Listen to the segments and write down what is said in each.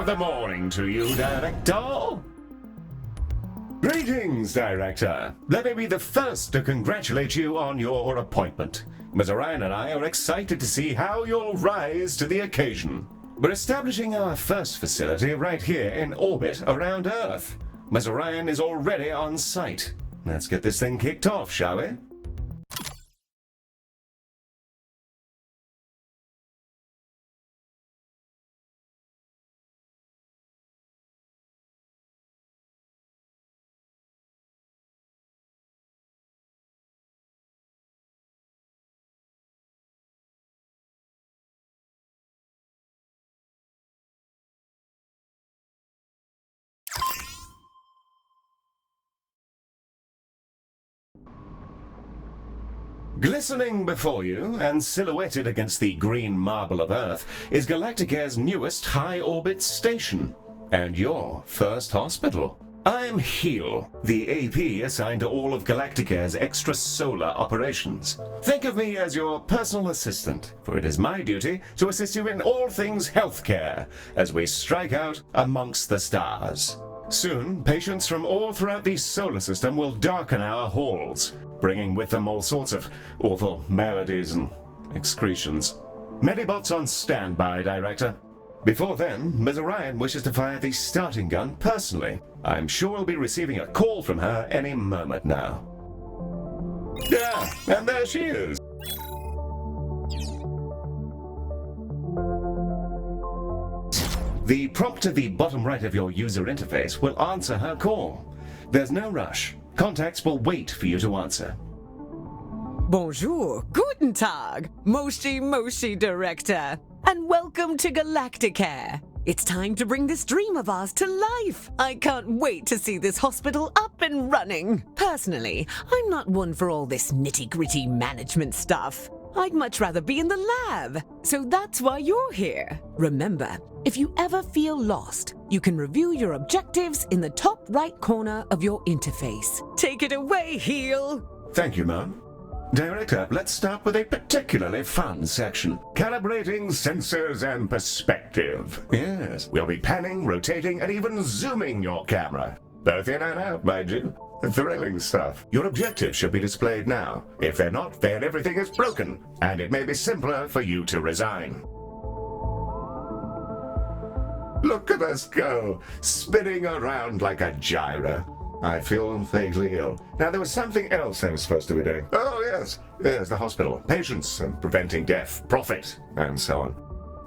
of the morning to you, Director. Greetings, Director. Let me be the first to congratulate you on your appointment. Ms. Orion and I are excited to see how you'll rise to the occasion. We're establishing our first facility right here in orbit around Earth. Ms. Orion is already on site. Let's get this thing kicked off, shall we? Glistening before you, and silhouetted against the green marble of Earth, is Galacticare's newest high-orbit station, and your first hospital. I'm Heel, the AP assigned to all of Galacticare's extrasolar operations. Think of me as your personal assistant, for it is my duty to assist you in all things healthcare, as we strike out amongst the stars. Soon, patients from all throughout the solar system will darken our halls, bringing with them all sorts of awful maladies and excretions. Medibots on standby, Director. Before then, Ms. Orion wishes to fire the starting gun personally. I'm sure we'll be receiving a call from her any moment now. Yeah, and there she is. The prompt at the bottom right of your user interface will answer her call. There's no rush. Contacts will wait for you to answer. Bonjour, guten Tag, Moshi Director, and welcome to Galacticare. It's time to bring this dream of ours to life. I can't wait to see this hospital up and running. Personally, I'm not one for all this nitty-gritty management stuff. I'd much rather be in the lab, so that's why you're here. Remember, if you ever feel lost, you can review your objectives in the top right corner of your interface. Take it away, Heel! Thank you, Mom. Director, let's start with a particularly fun section. Calibrating sensors and perspective. Yes, we'll be panning, rotating, and even zooming your camera. Both in and out, mind you. Thrilling stuff. Your objectives should be displayed now. If they're not, then everything is broken, and it may be simpler for you to resign. Look at us go, spinning around like a gyro. I feel vaguely ill. Now, there was something else I was supposed to be doing. Oh, yes. There's the hospital. Patients and preventing death, profit, and so on.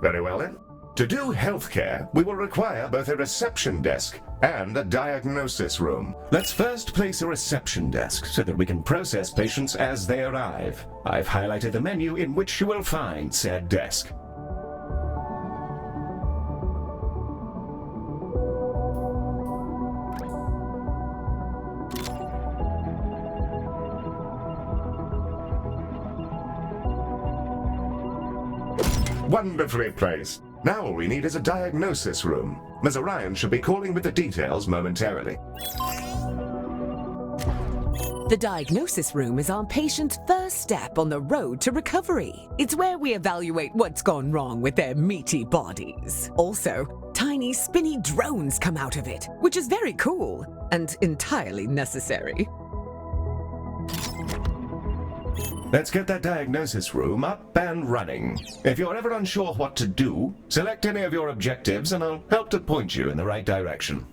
Very well, then. To do healthcare, we will require both a reception desk and a diagnosis room. Let's first place a reception desk so that we can process patients as they arrive. I've highlighted the menu in which you will find said desk. Wonderfully placed. Now all we need is a diagnosis room. Ms. Orion should be calling with the details momentarily. The diagnosis room is our patient's first step on the road to recovery. It's where we evaluate what's gone wrong with their meaty bodies. Also, tiny spinny drones come out of it, which is very cool and entirely necessary. Let's get that diagnosis room up and running. If you're ever unsure what to do, select any of your objectives and I'll help to point you in the right direction.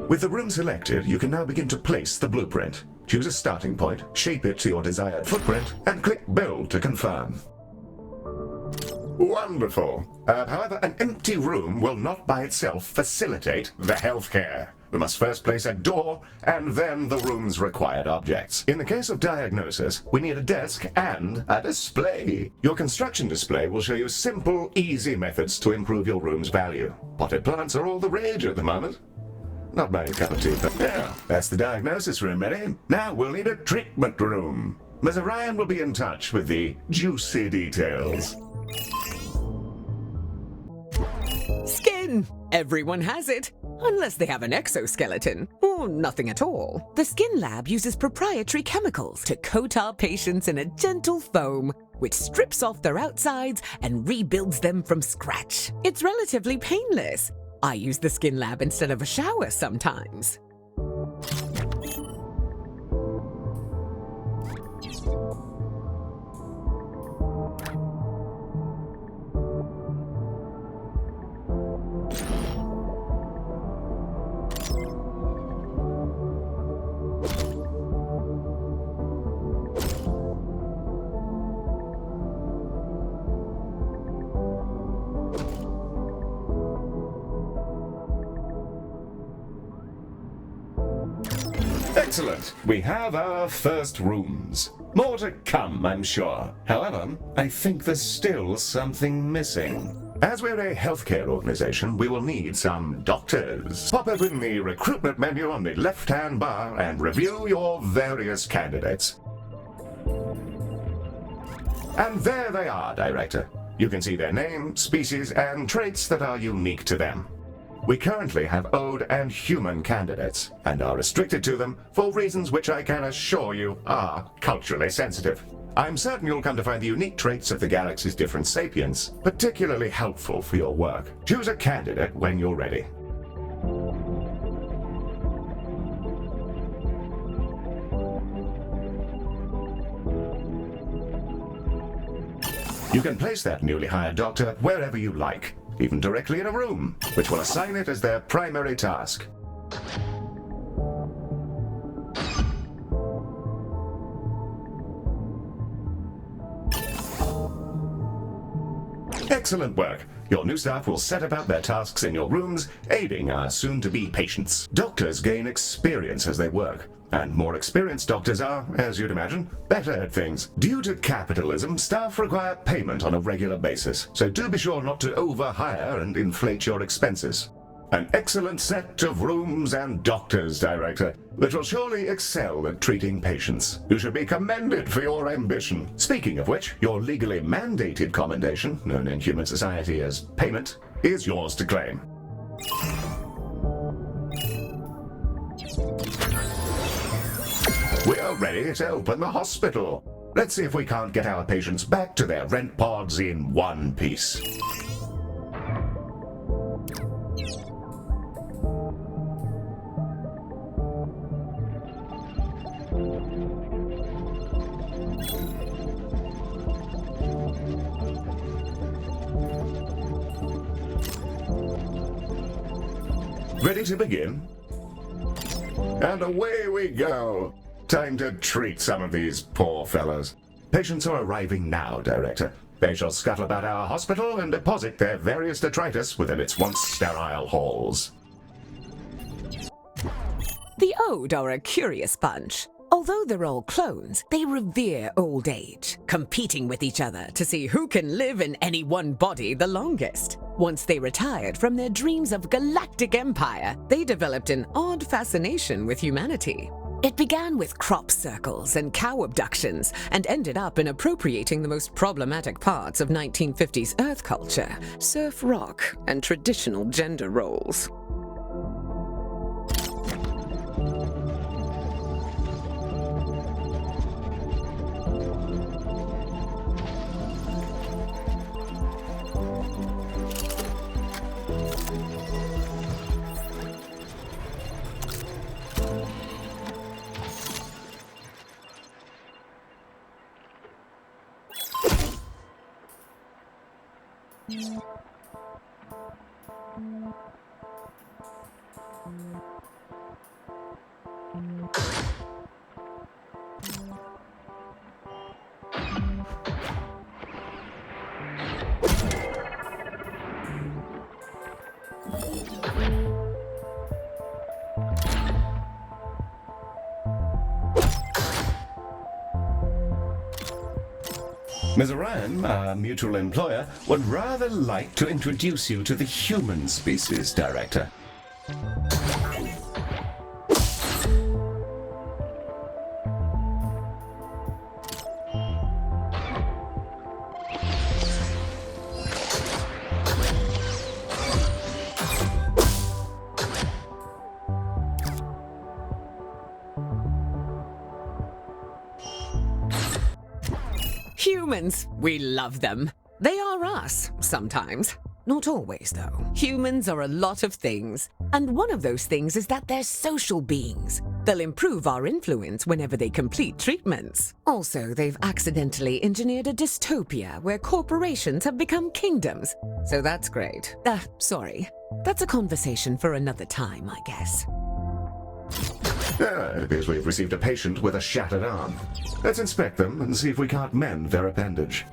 With the room selected, you can now begin to place the blueprint. Choose a starting point, shape it to your desired footprint, and click Build to confirm. Wonderful. However, an empty room will not by itself facilitate the healthcare. We must first place a door and then the room's required objects. In the case of diagnosis, we need a desk and a display. Your construction display will show you simple, easy methods to improve your room's value. Potted plants are all the rage at the moment. Not my cup of tea, but yeah, that's the diagnosis room ready. Now we'll need a treatment room. Ms. Orion will be in touch with the juicy details. Skin! Everyone has it. Unless they have an exoskeleton, or nothing at all. The Skin Lab uses proprietary chemicals to coat our patients in a gentle foam, which strips off their outsides and rebuilds them from scratch. It's relatively painless. I use the Skin Lab instead of a shower sometimes. Excellent. We have our first rooms. More to come, I'm sure. However, I think there's still something missing. As we're a healthcare organization, we will need some doctors. Pop open the recruitment menu on the left-hand bar and review your various candidates. And there they are, Director. You can see their name, species, and traits that are unique to them. We currently have Ode and human candidates, and are restricted to them for reasons which I can assure you are culturally sensitive. I'm certain you'll come to find the unique traits of the galaxy's different sapiens particularly helpful for your work. Choose a candidate when you're ready. You can place that newly hired doctor wherever you like, even directly in a room, which will assign it as their primary task. Excellent work. Your new staff will set about their tasks in your rooms, aiding our soon-to-be patients. Doctors gain experience as they work, and more experienced doctors are, as you'd imagine, better at things. Due to capitalism, staff require payment on a regular basis, so do be sure not to overhire and inflate your expenses. An excellent set of rooms and doctors, Director, that will surely excel at treating patients. You should be commended for your ambition. Speaking of which, your legally mandated commendation, known in human society as payment, is yours to claim. We are ready to open the hospital. Let's see if we can't get our patients back to their rent pods in one piece. Ready to begin? And away we go. Time to treat some of these poor fellows. Patients are arriving now, Director. They shall scuttle about our hospital and deposit their various detritus within its once sterile halls. The Ode are a curious bunch. Although they're all clones, they revere old age, competing with each other to see who can live in any one body the longest. Once they retired from their dreams of galactic empire, they developed an odd fascination with humanity. It began with crop circles and cow abductions, and ended up in appropriating the most problematic parts of 1950s Earth culture, surf rock, and traditional gender roles. Ms. Orion, our mutual employer, would rather like to introduce you to the human species, Director. Humans, we love them. They are us, sometimes. Not always, though. Humans are a lot of things, and one of those things is that they're social beings. They'll improve our influence whenever they complete treatments. Also, they've accidentally engineered a dystopia where corporations have become kingdoms. So that's great. Sorry. That's a conversation for another time, I guess. It appears we've received a patient with a shattered arm. Let's inspect them and see if we can't mend their appendage.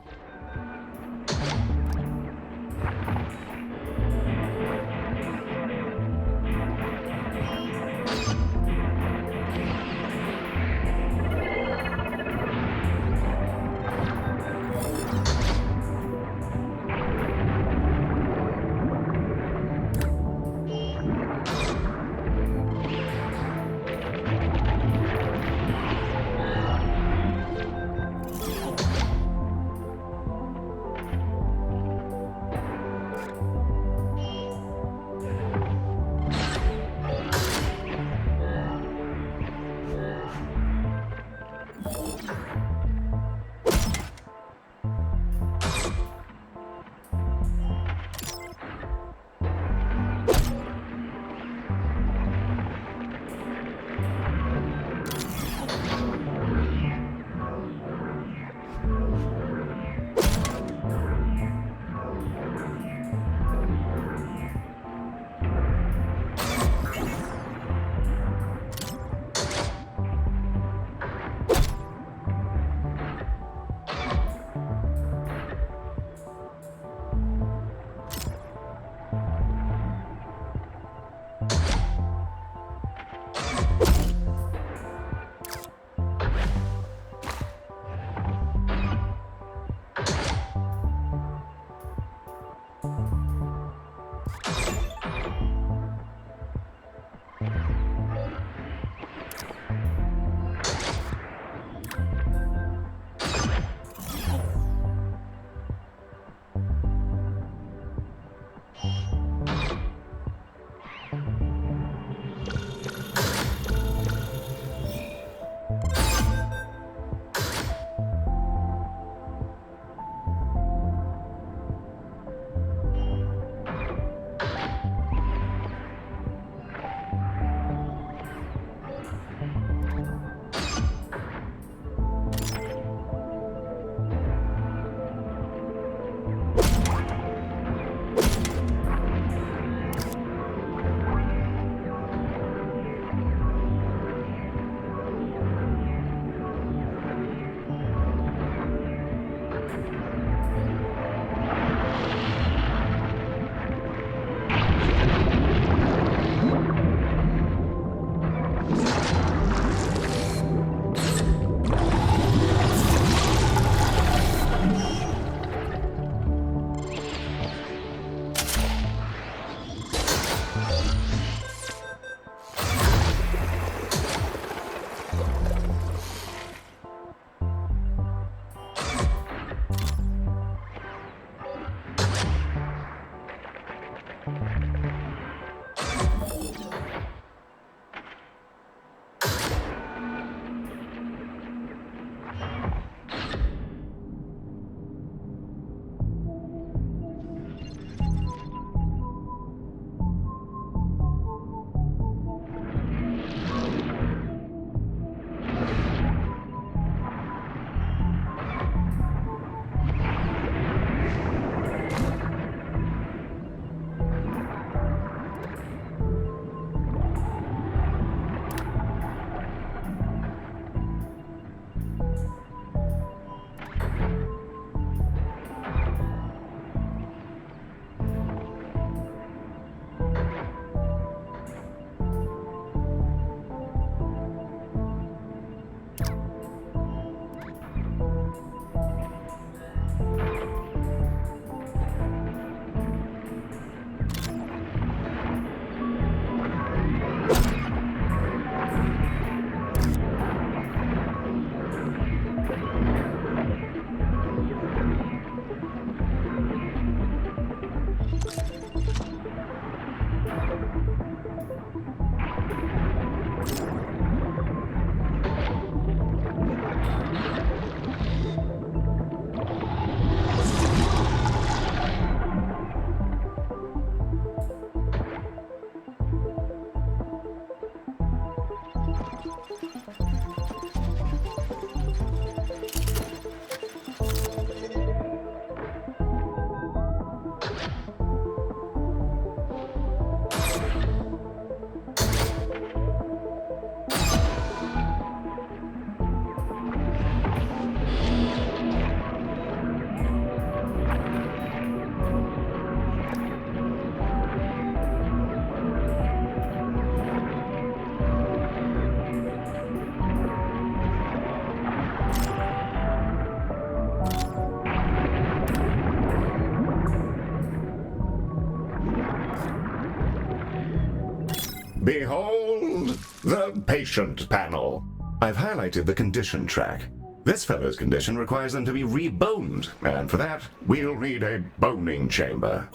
the patient panel. I've highlighted the condition track. This fellow's condition requires them to be reboned, and for that, we'll need a boning chamber.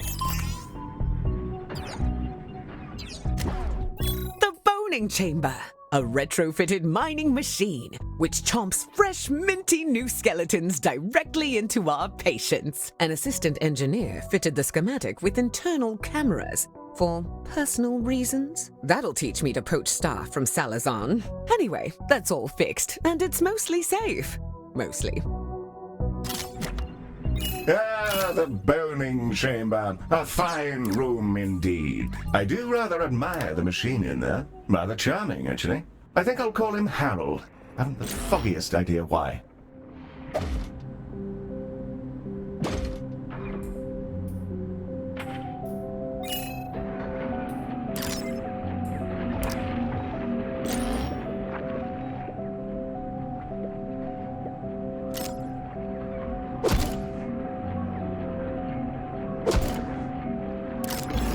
The boning chamber, a retrofitted mining machine which chomps fresh, minty new skeletons directly into our patients. An assistant engineer fitted the schematic with internal cameras for personal reasons. That'll teach me to poach staff from Salazan. Anyway, that's all fixed, and it's mostly safe. Mostly. Ah, the boning chamber. A fine room indeed. I do rather admire the machine in there. Rather charming, actually. I think I'll call him Harold. I haven't the foggiest idea why.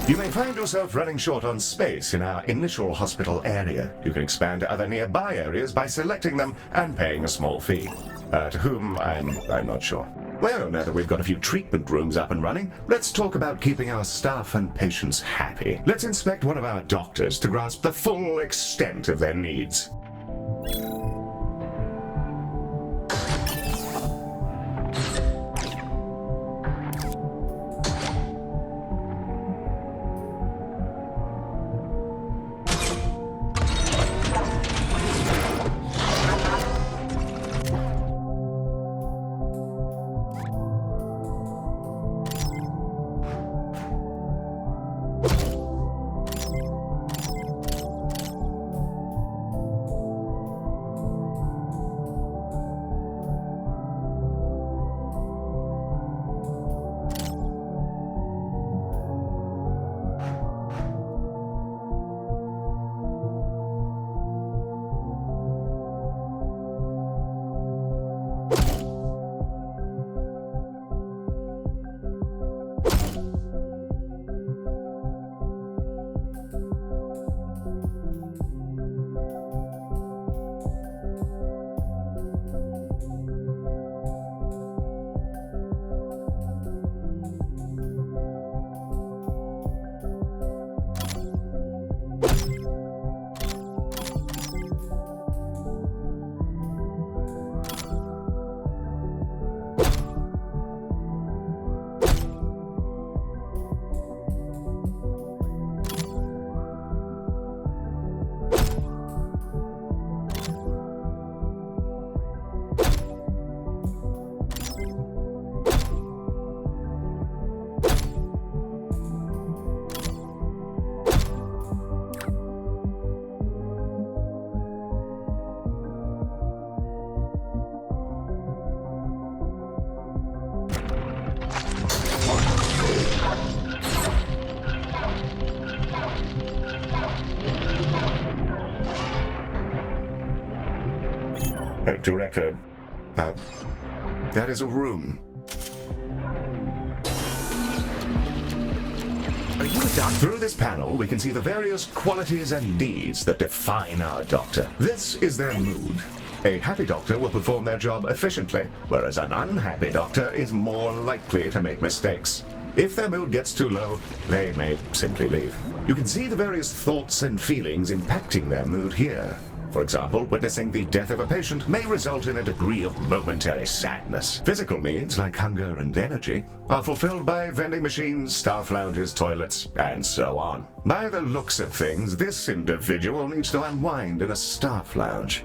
You may find yourself running short on space in our initial hospital area. You can expand to other nearby areas by selecting them and paying a small fee. To whom, I'm not sure. Well, now that we've got a few treatment rooms up and running, let's talk about keeping our staff and patients happy. Let's inspect one of our doctors to grasp the full extent of their needs. Director, that is a room. Are you a doctor? Through this panel, we can see the various qualities and needs that define our doctor. This is their mood. A happy doctor will perform their job efficiently, whereas an unhappy doctor is more likely to make mistakes. If their mood gets too low, they may simply leave. You can see the various thoughts and feelings impacting their mood here. For example, witnessing the death of a patient may result in a degree of momentary sadness. Physical needs, like hunger and energy, are fulfilled by vending machines, staff lounges, toilets, and so on. By the looks of things, this individual needs to unwind in a staff lounge.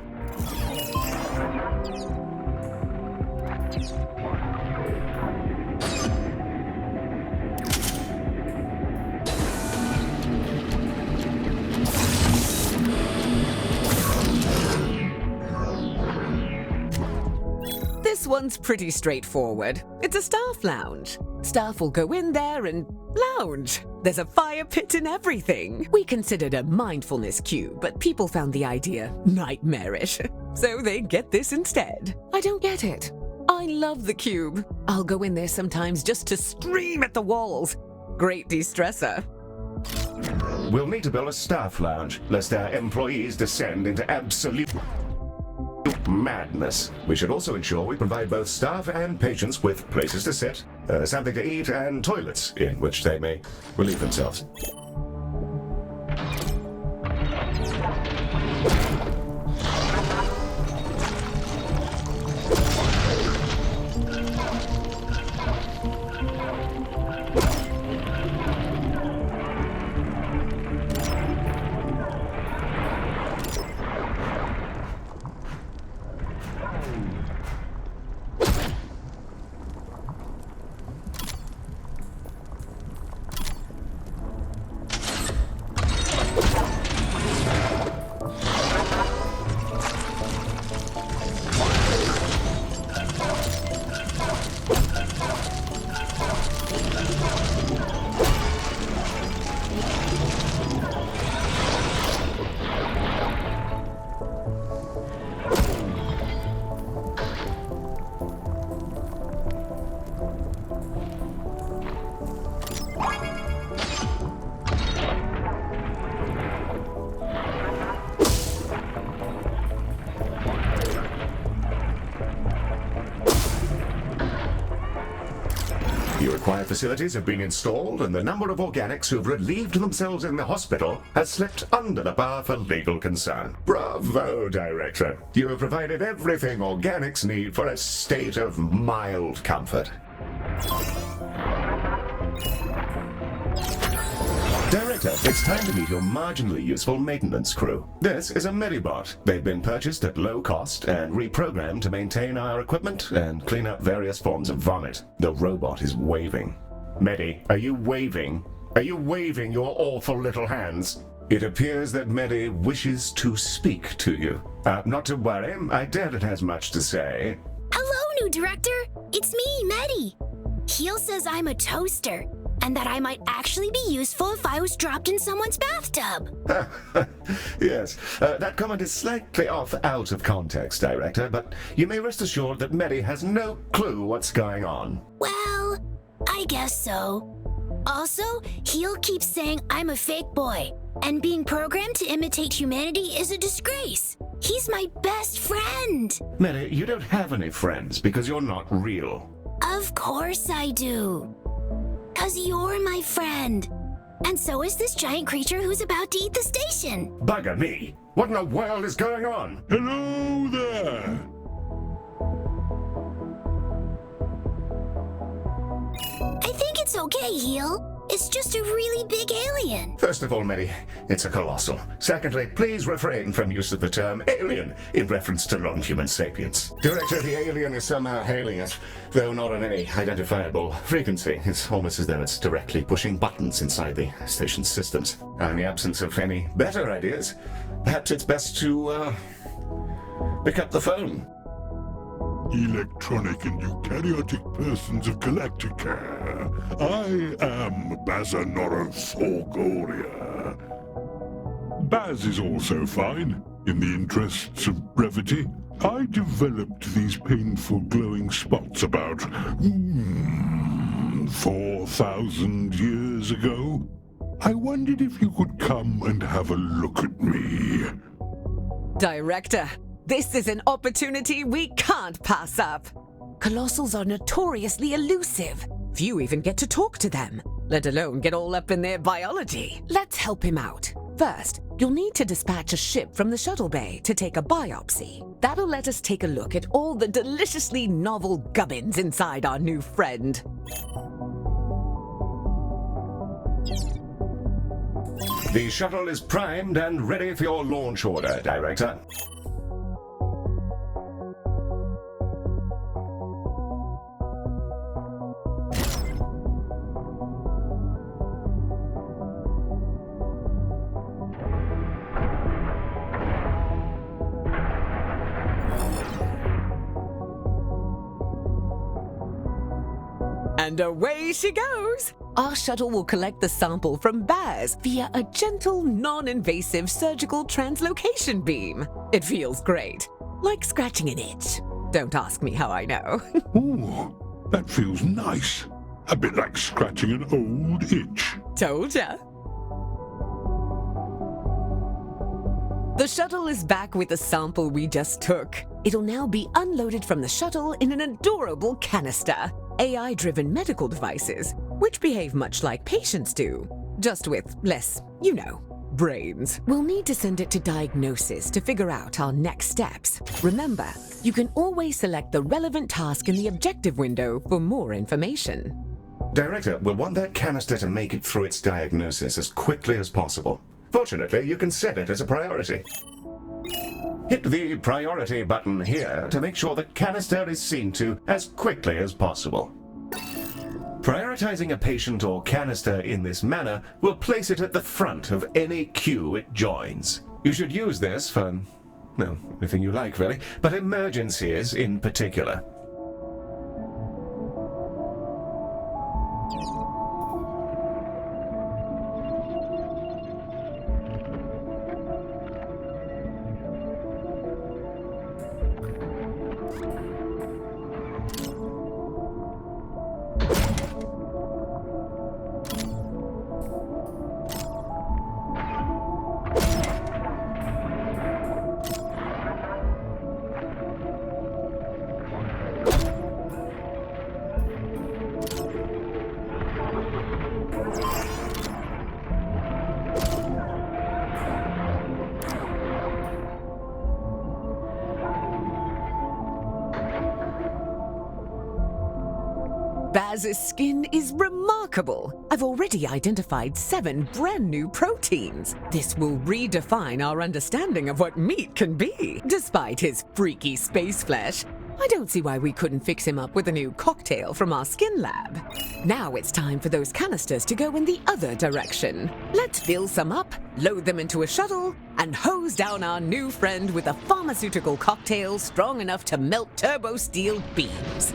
This one's pretty straightforward. It's a staff lounge. Staff will go in there and lounge. There's a fire pit and everything. We considered a mindfulness cube, but people found the idea nightmarish. So they get this instead. I don't get it. I love the cube. I'll go in there sometimes just to scream at the walls. Great de-stressor. we'll need to build a staff lounge, lest our employees descend into absolute madness. We should also ensure we provide both staff and patients with places to sit, something to eat, and toilets in which they may relieve themselves. Your required facilities have been installed, and the number of organics who have relieved themselves in the hospital has slipped under the bar for legal concern. Bravo, Director. You have provided everything organics need for a state of mild comfort. Director, it's time to meet your marginally useful maintenance crew. This is a Medibot. They've been purchased at low cost and reprogrammed to maintain our equipment and clean up various forms of vomit. The robot is waving. Medi, are you waving? Are you waving your awful little hands? It appears that Medi wishes to speak to you. Not to worry, I doubt it has much to say. Hello, new director. It's me, Medi. Heel says I'm a toaster, and that I might actually be useful if I was dropped in someone's bathtub. Yes, that comment is slightly off out of context, Director, but you may rest assured that Medi has no clue what's going on. Well, I guess so. Also, Heel keeps saying I'm a fake boy, and being programmed to imitate humanity is a disgrace. He's my best friend. Medi, you don't have any friends because you're not real. Of course I do. 'Cause you're my friend. And so is this giant creature who's about to eat the station. Bugger me! What in the world is going on? Hello there! I think it's okay, Heel. It's just a really big alien. First of all, Medi, it's a colossal. Secondly, please refrain from use of the term alien in reference to non-human sapiens. Director, the alien is somehow hailing us, though not on any identifiable frequency. It's almost as though it's directly pushing buttons inside the station's systems. In the absence of any better ideas, perhaps it's best to, pick up the phone. Electronic and eukaryotic persons of Galacticare. I am Bazanorothorgoria. Baz is also fine, in the interests of brevity. I developed these painful glowing spots about 4,000 years ago. I wondered if you could come and have a look at me. Director, this is an opportunity we can't pass up. Colossals are notoriously elusive. Few even get to talk to them, let alone get all up in their biology. Let's help him out. First, you'll need to dispatch a ship from the shuttle bay to take a biopsy. That'll let us take a look at all the deliciously novel gubbins inside our new friend. The shuttle is primed and ready for your launch order, Director. And away she goes! Our shuttle will collect the sample from Baz via a gentle, non-invasive surgical translocation beam. It feels great, like scratching an itch. Don't ask me how I know. Ooh, that feels nice. A bit like scratching an old itch. Told ya. The shuttle is back with the sample we just took. It'll now be unloaded from the shuttle in an adorable canister. AI-driven medical devices, which behave much like patients do, just with less, brains. We'll need to send it to diagnosis to figure out our next steps. Remember, you can always select the relevant task in the objective window for more information. Director, we'll want that canister to make it through its diagnosis as quickly as possible. Fortunately, you can set it as a priority. Hit the priority button here to make sure the canister is seen to as quickly as possible. Prioritizing a patient or canister in this manner will place it at the front of any queue it joins. You should use this for, well, anything you like really, but emergencies in particular. Baz's skin is remarkable. I've already identified 7 brand new proteins. This will redefine our understanding of what meat can be. Despite his freaky space flesh, I don't see why we couldn't fix him up with a new cocktail from our skin lab. Now it's time for those canisters to go in the other direction. Let's fill some up, load them into a shuttle, and hose down our new friend with a pharmaceutical cocktail strong enough to melt turbo steel beams.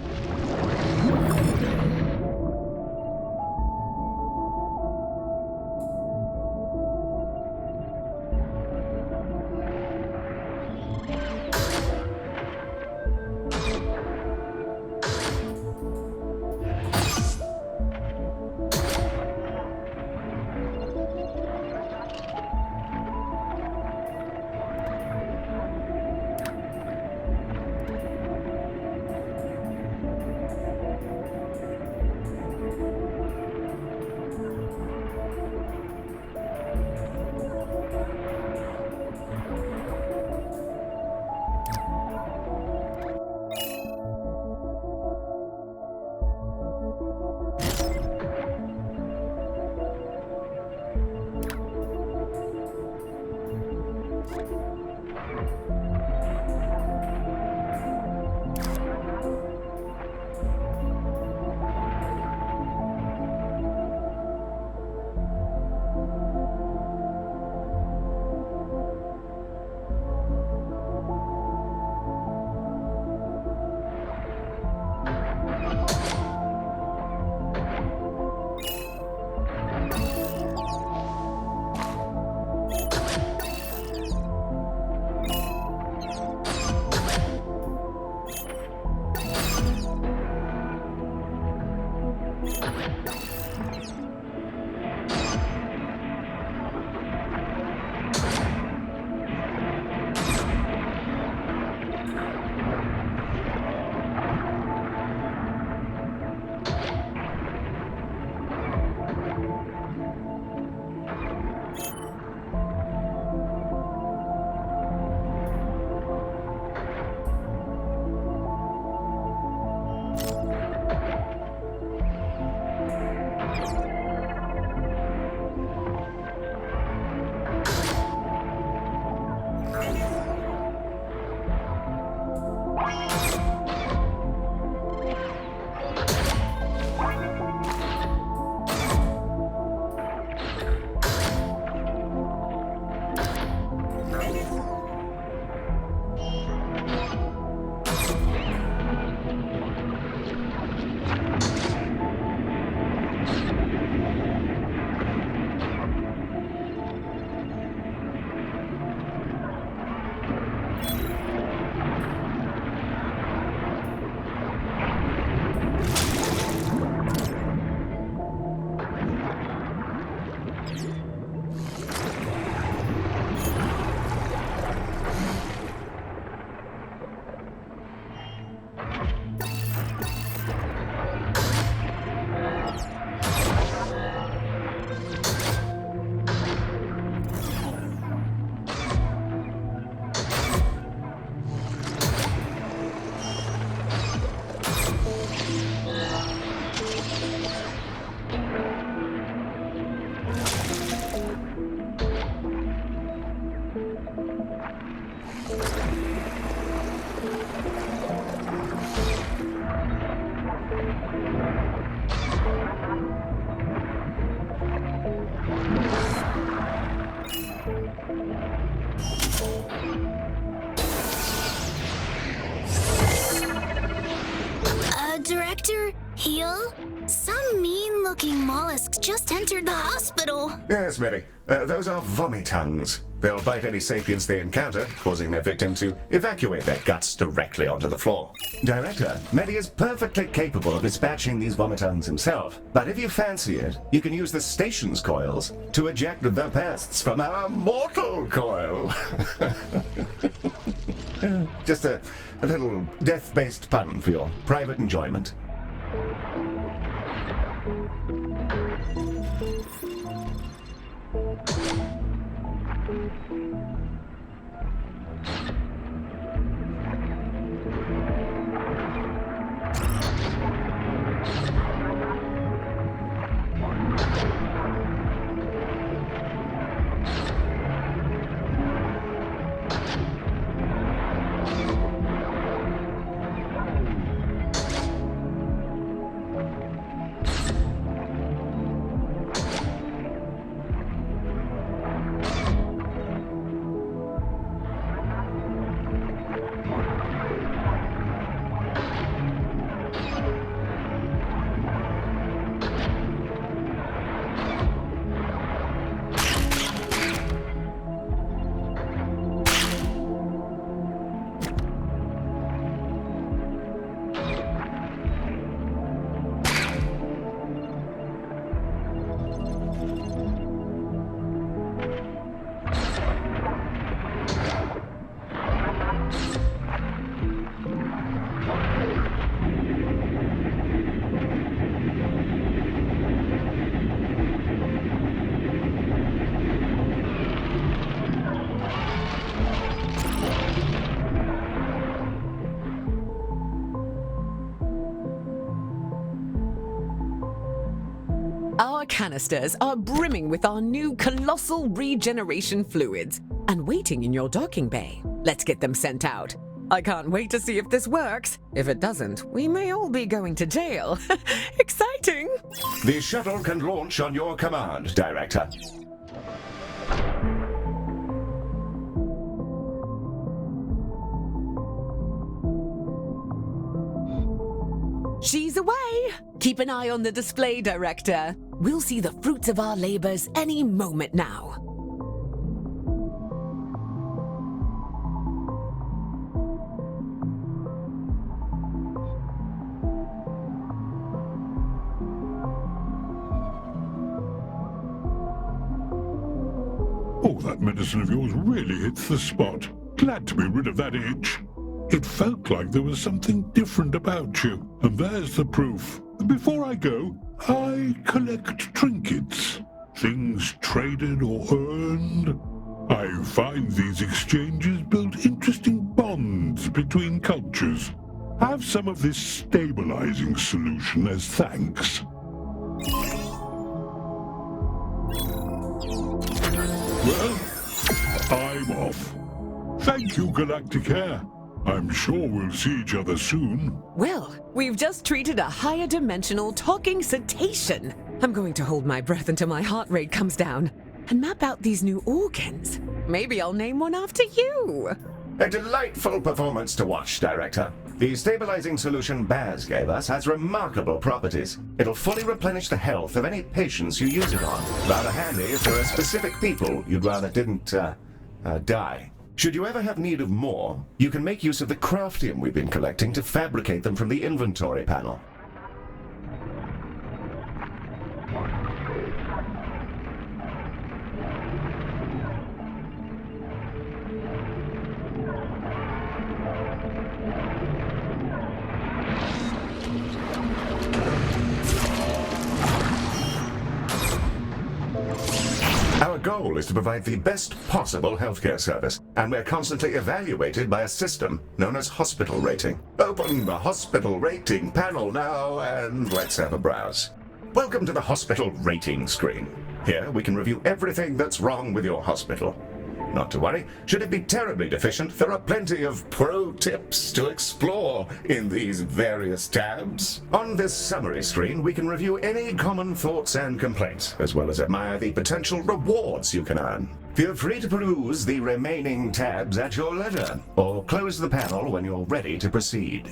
mollusks just entered the hospital. Yes, Mary. Those are vomitongues. They'll bite any sapiens they encounter, causing their victim to evacuate their guts directly onto the floor. Director, Medi is perfectly capable of dispatching these vomitongues himself, but if you fancy it, you can use the station's coils to eject the pests from our mortal coil. Just a little death-based pun for your private enjoyment. Our canisters are brimming with our new colossal regeneration fluids and waiting in your docking bay. Let's get them sent out. I can't wait to see if this works. If it doesn't, we may all be going to jail. Exciting! The shuttle can launch on your command, Director. She's away! Keep an eye on the display, Director. We'll see the fruits of our labors any moment now. Oh, that medicine of yours really hits the spot. Glad to be rid of that itch. It felt like there was something different about you, and there's the proof. Before I go, I collect trinkets, things traded or earned. I find these exchanges build interesting bonds between cultures. Have some of this stabilizing solution as thanks. Well, I'm off. Thank you, Galacticare. I'm sure we'll see each other soon. Well, we've just treated a higher dimensional talking cetacean. I'm going to hold my breath until my heart rate comes down and map out these new organs. Maybe I'll name one after you. A delightful performance to watch, Director. The stabilizing solution Baz gave us has remarkable properties. It'll fully replenish the health of any patients you use it on. Rather handy if there are specific people you'd rather didn't, die. Should you ever have need of more, you can make use of the craftium we've been collecting to fabricate them from the inventory panel. Our goal is to provide the best possible healthcare service, and we're constantly evaluated by a system known as hospital rating. Open the hospital rating panel now, and let's have a browse. Welcome to the hospital rating screen. Here we can review everything that's wrong with your hospital. Not to worry, should it be terribly deficient, there are plenty of pro tips to explore in these various tabs. On this summary screen, we can review any common thoughts and complaints, as well as admire the potential rewards you can earn. Feel free to peruse the remaining tabs at your leisure, or close the panel when you're ready to proceed.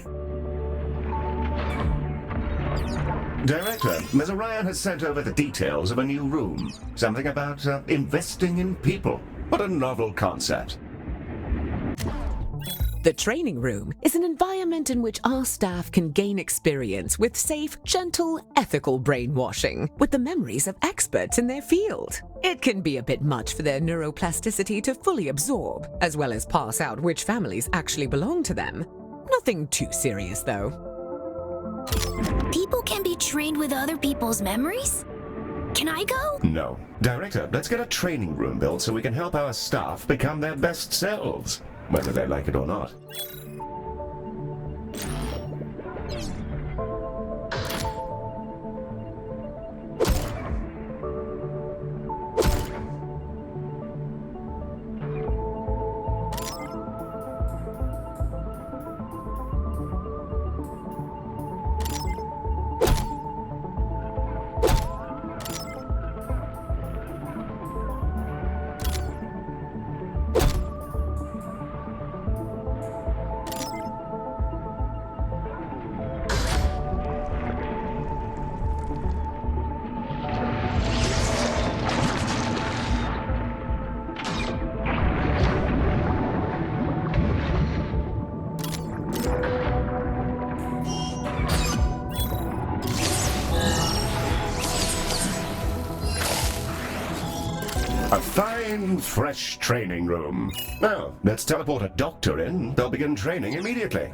Director, Ms. Orion has sent over the details of a new room. Something about investing in people. What a novel concept. The training room is an environment in which our staff can gain experience with safe, gentle, ethical brainwashing with the memories of experts in their field. It can be a bit much for their neuroplasticity to fully absorb, as well as pass out which families actually belong to them. Nothing too serious, though. People can be trained with other people's memories? Can I go? No. Director, let's get a training room built so we can help our staff become their best selves, whether they like it or not. A fine, fresh training room. Now, let's teleport a doctor in. They'll begin training immediately.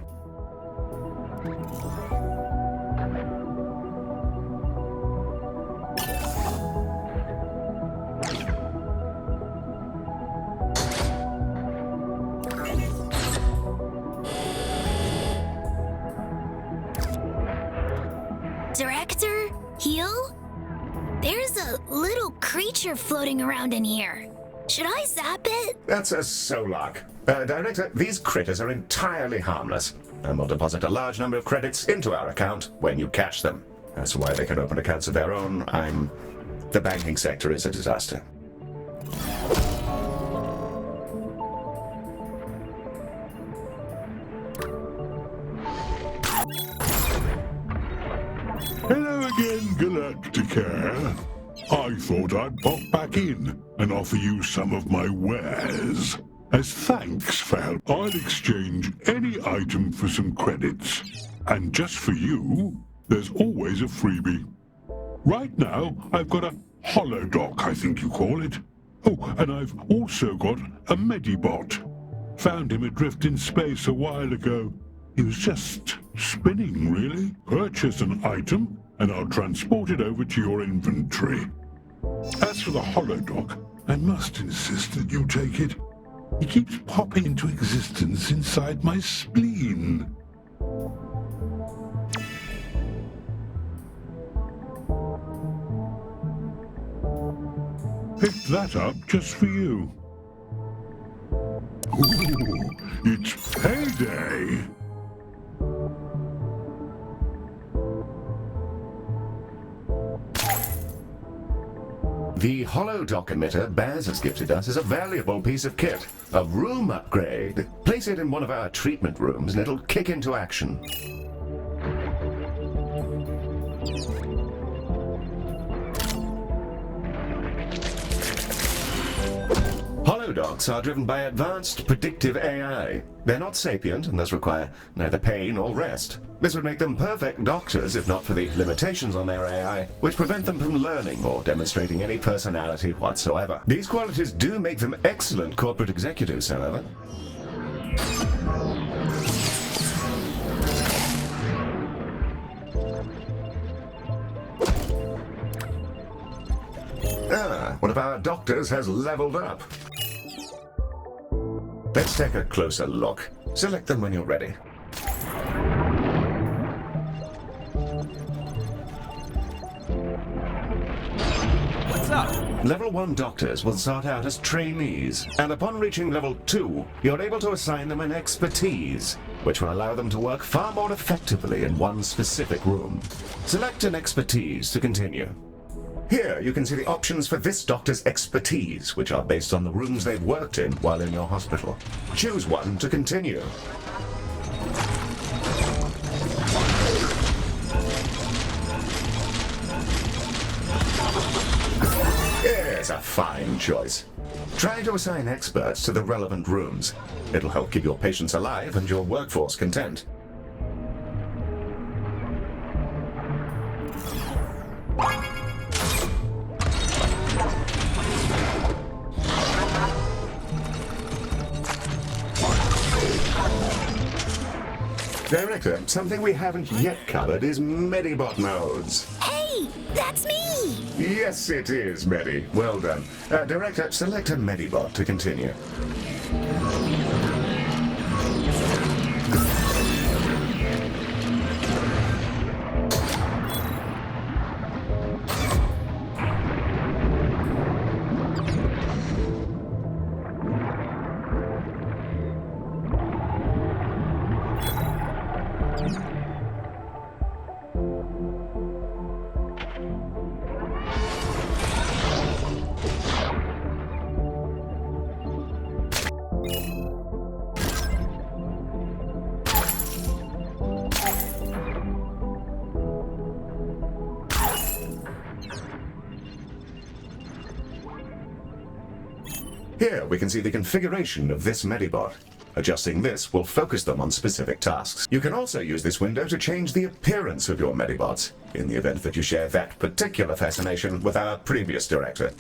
Director? Heal? There's a little creature floating around in here. Should I zap it? That's a Solok. Director, these critters are entirely harmless, and will deposit a large number of credits into our account when you catch them. That's why they can open accounts of their own. The banking sector is a disaster. Hello again, Galacticare. I thought I'd pop back in and offer you some of my wares. As thanks for help, I'll exchange any item for some credits. And just for you, there's always a freebie. Right now, I've got a holodoc, I think you call it. Oh, and I've also got a Medibot. Found him adrift in space a while ago. He was just spinning, really. Purchase an item, and I'll transport it over to your inventory. As for the holodoc, I must insist that you take it. He keeps popping into existence inside my spleen. Picked that up just for you. Ooh, it's payday! The holodoc emitter Baz has gifted us is a valuable piece of kit. A room upgrade. Place it in one of our treatment rooms and it'll kick into action. Holodocs are driven by advanced predictive AI. They're not sapient and thus require neither pay nor rest. This would make them perfect doctors if not for the limitations on their AI, which prevent them from learning or demonstrating any personality whatsoever. These qualities do make them excellent corporate executives, however. One of our doctors has leveled up. Let's take a closer look. Select them when you're ready. What's up? Level 1 doctors will start out as trainees, and upon reaching level 2, you're able to assign them an expertise, which will allow them to work far more effectively in one specific room. Select an expertise to continue. Here, you can see the options for this doctor's expertise, which are based on the rooms they've worked in while in your hospital. Choose one to continue. fine choice. Try to assign experts to the relevant rooms. It'll help keep your patients alive and your workforce content. Director, something we haven't yet covered is Medibot modes. Hey, that's me! Yes, it is, Medi. Well done. Director, select a Medibot to continue. Here we can see the configuration of this Medibot. Adjusting this will focus them on specific tasks. You can also use this window to change the appearance of your Medibots, in the event that you share that particular fascination with our previous director.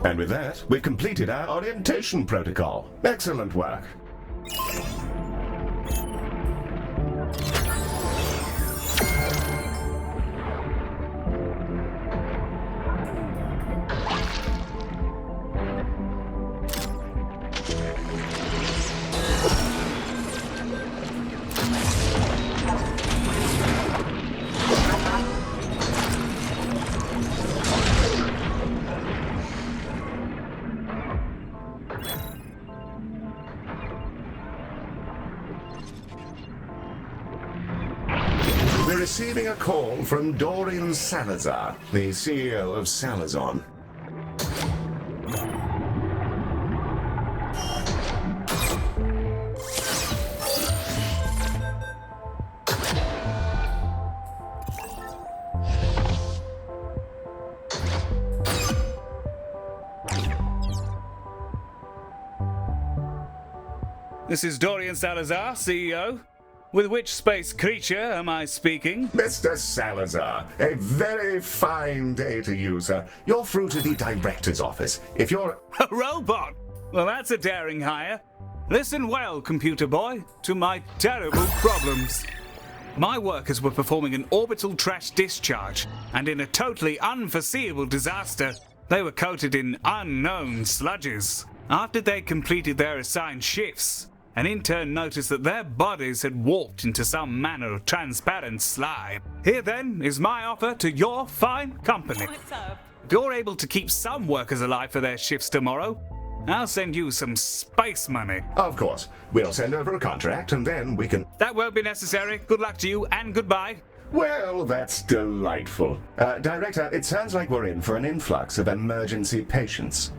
And with that, we've completed our orientation protocol. Excellent work. We're receiving a call from Dorian Salazar, the CEO of Salazon. This is Dorian Salazar, CEO. With which space creature am I speaking? Mr. Salazar, a very fine day to you, sir. You're through to the director's office. If you're... A robot? Well, that's a daring hire. Listen well, computer boy, to my terrible problems. My workers were performing an orbital trash discharge, and in a totally unforeseeable disaster, they were coated in unknown sludges. After they completed their assigned shifts, an intern noticed that their bodies had warped into some manner of transparent slime. Here then is my offer to your fine company. What's up? If you're able to keep some workers alive for their shifts tomorrow, I'll send you some space money. Of course. We'll send over a contract and then we can... That won't be necessary. Good luck to you and goodbye. Well, that's delightful. Director, it sounds like we're in for an influx of emergency patients.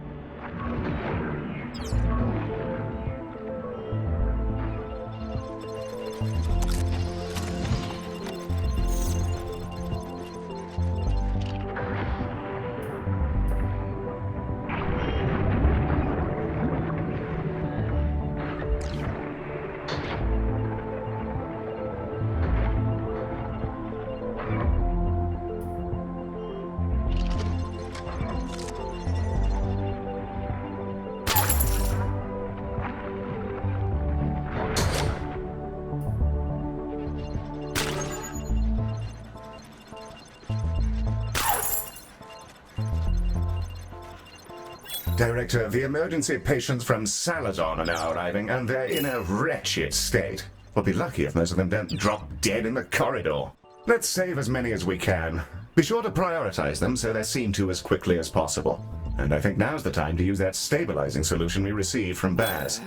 Director, the emergency patients from Salazon are now arriving, and they're in a wretched state. We'll be lucky if most of them don't drop dead in the corridor. Let's save as many as we can. Be sure to prioritize them so they're seen to as quickly as possible. And I think now's the time to use that stabilizing solution we received from Baz.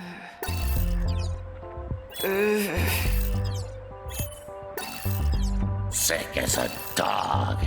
Sick as a dog.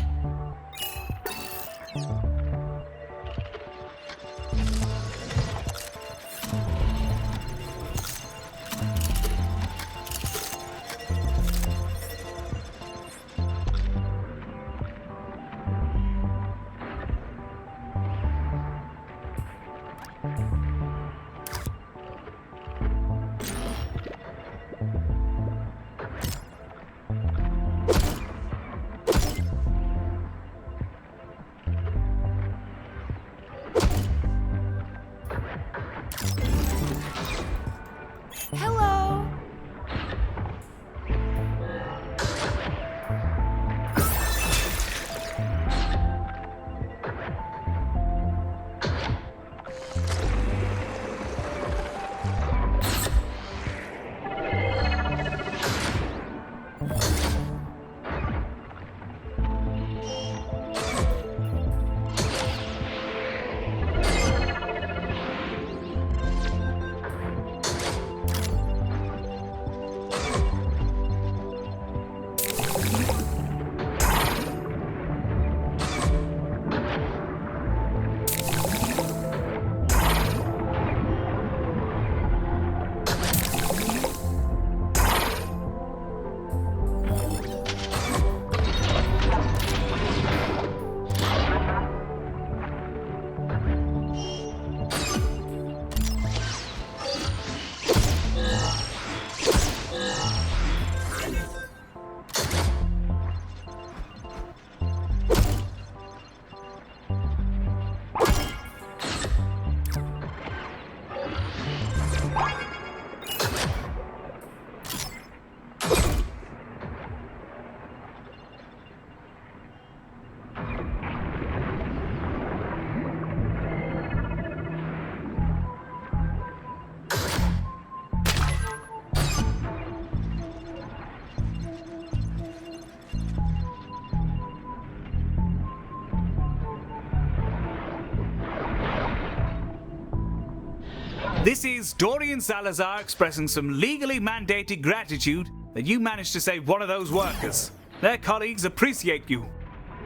This is Dorian Salazar expressing some legally mandated gratitude that you managed to save one of those workers. Their colleagues appreciate you.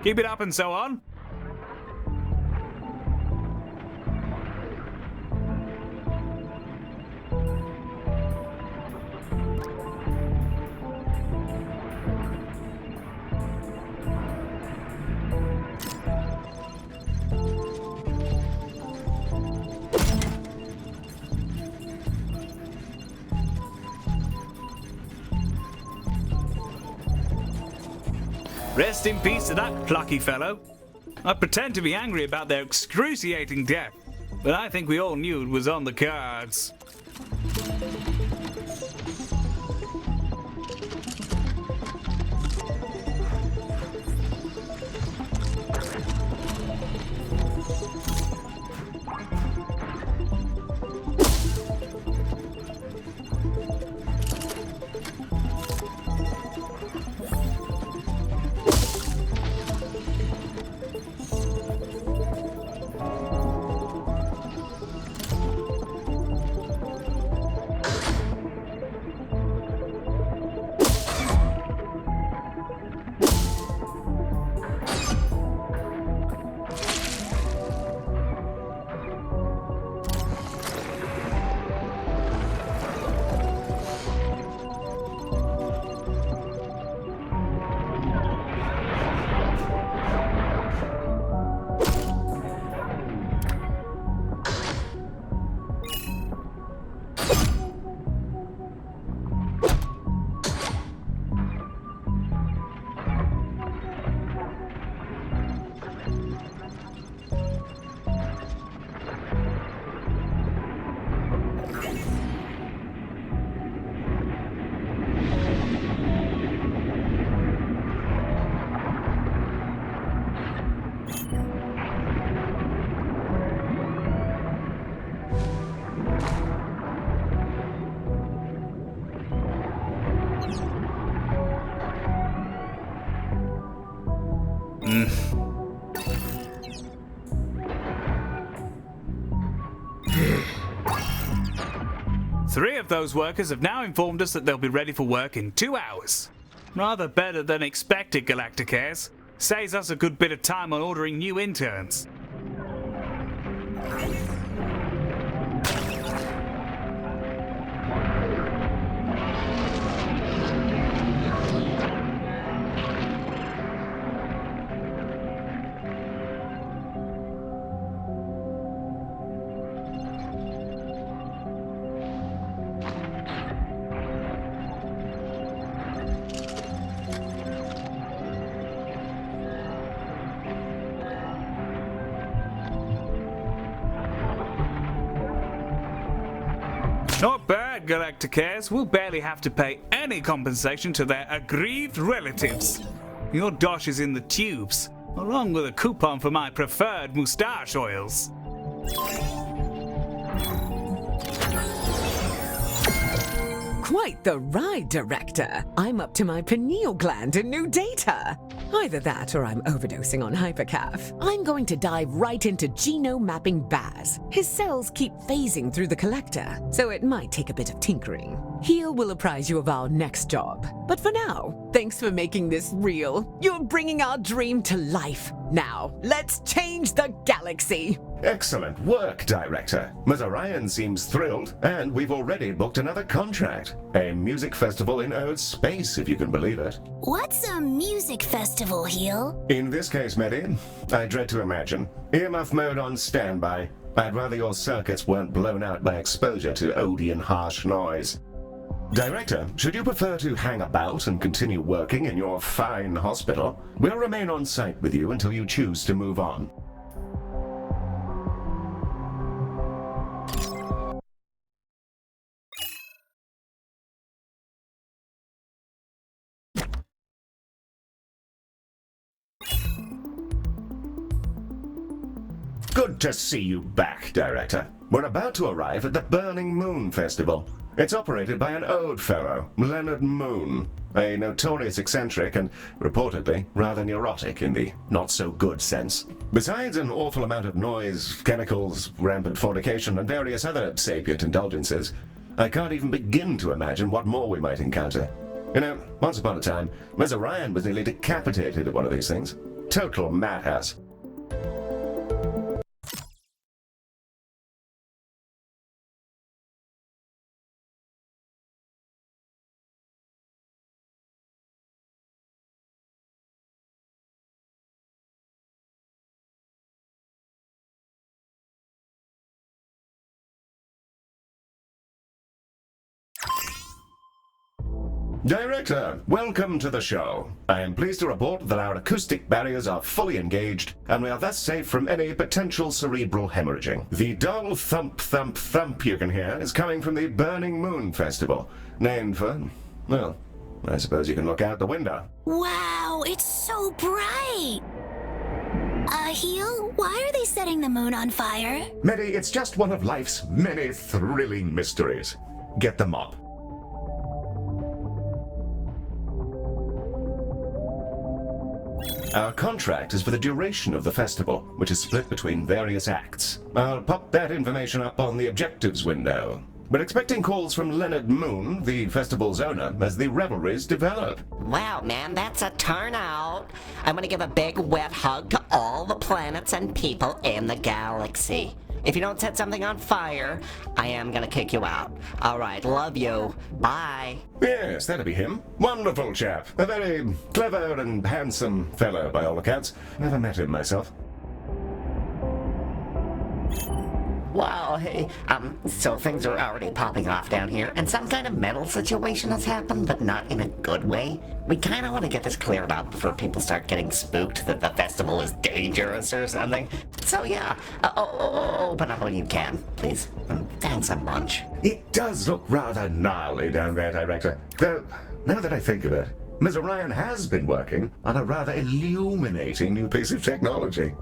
Keep it up and so on. Rest in peace to that plucky fellow. I pretend to be angry about their excruciating death, but I think we all knew it was on the cards. Three of those workers have now informed us that they'll be ready for work in 2 hours. Rather better than expected, Galacticares. Saves us a good bit of time on ordering new interns. Not bad, Galacticares. We'll barely have to pay any compensation to their aggrieved relatives. Your dosh is in the tubes, along with a coupon for my preferred moustache oils. Quite the ride, Director. I'm up to my pineal gland in new data. Either that or I'm overdosing on hypercaf. I'm going to dive right into genome mapping Baz. His cells keep phasing through the collector, so it might take a bit of tinkering. Heal will apprise you of our next job. But for now, thanks for making this real. You're bringing our dream to life. Now, let's change the galaxy. Excellent work, Director. Mazarian seems thrilled, and we've already booked another contract. A music festival in Earth space, if you can believe it. What's a music festival, Heel? In this case, Medi, I dread to imagine. Earmuff mode on standby. I'd rather your circuits weren't blown out by exposure to Odeon harsh noise. Director, should you prefer to hang about and continue working in your fine hospital, we'll remain on site with you until you choose to move on. Good to see you back, Director. We're about to arrive at the Burning Moon Festival. It's operated by an old fellow, Leonard Moon, a notorious eccentric and, reportedly, rather neurotic in the not-so-good sense. Besides an awful amount of noise, chemicals, rampant fornication, and various other sapient indulgences, I can't even begin to imagine what more we might encounter. You know, once upon a time, Ms. Orion was nearly decapitated at one of these things. Total madhouse. Director, welcome to the show. I am pleased to report that our acoustic barriers are fully engaged, and we are thus safe from any potential cerebral hemorrhaging. The dull thump, thump, thump you can hear is coming from the Burning Moon Festival, named for, well, I suppose you can look out the window. Wow, it's so bright! Heel, why are they setting the moon on fire? Medi, it's just one of life's many thrilling mysteries. Get the mop. Our contract is for the duration of the festival, which is split between various acts. I'll pop that information up on the objectives window. We're expecting calls from Leonard Moon, the festival's owner, as the revelries develop. Wow, man, that's a turnout. I'm gonna give a big wet hug to all the planets and people in the galaxy. If you don't set something on fire, I am gonna kick you out. Alright, love you. Bye. Yes, that'll be him. Wonderful chap. A very clever and handsome fellow, by all accounts. Never met him myself. Wow, hey, so things are already popping off down here, and some kind of metal situation has happened, but not in a good way. We kind of want to get this cleared up before people start getting spooked that the festival is dangerous or something. So yeah, open up when you can, please. Thanks a bunch. It does look rather gnarly down there, Director. Though, now that I think of it, Ms. Orion has been working on a rather illuminating new piece of technology.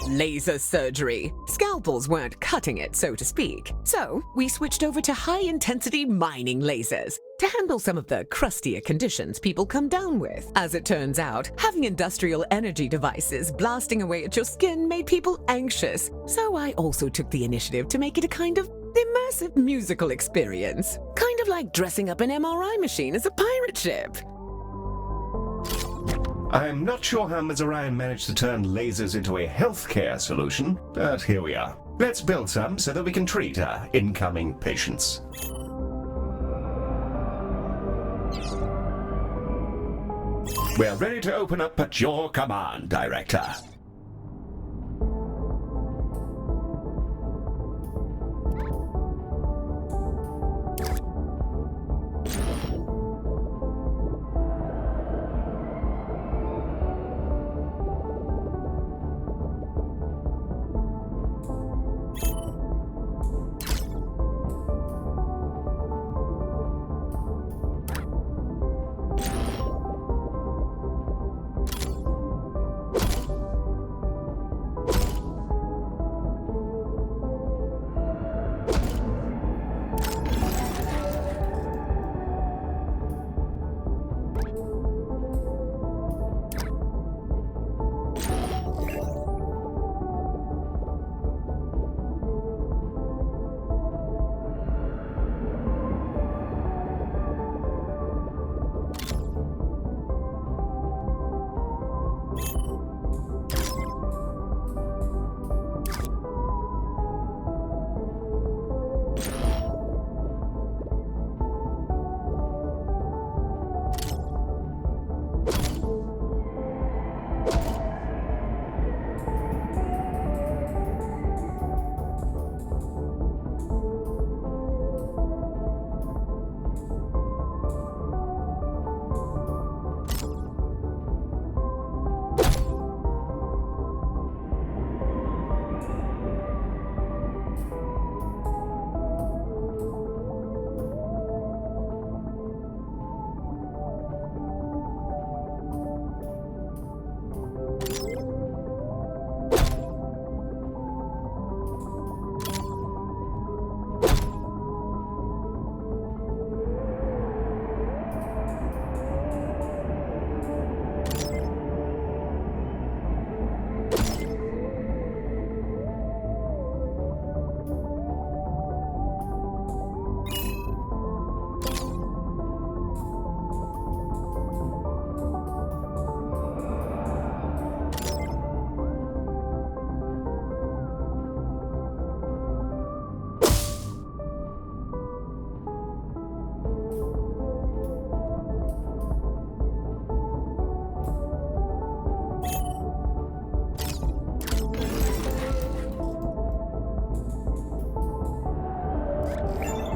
Laser surgery. Scalpels weren't cutting it, so to speak. So we switched over to high-intensity mining lasers to handle some of the crustier conditions people come down with. As it turns out, having industrial energy devices blasting away at your skin made people anxious. So I also took the initiative to make it a kind of immersive musical experience. Kind of like dressing up an MRI machine as a pirate ship. I'm not sure how Ms. Orion managed to turn lasers into a healthcare solution, but here we are. Let's build some so that we can treat our incoming patients. We're ready to open up at your command, Director.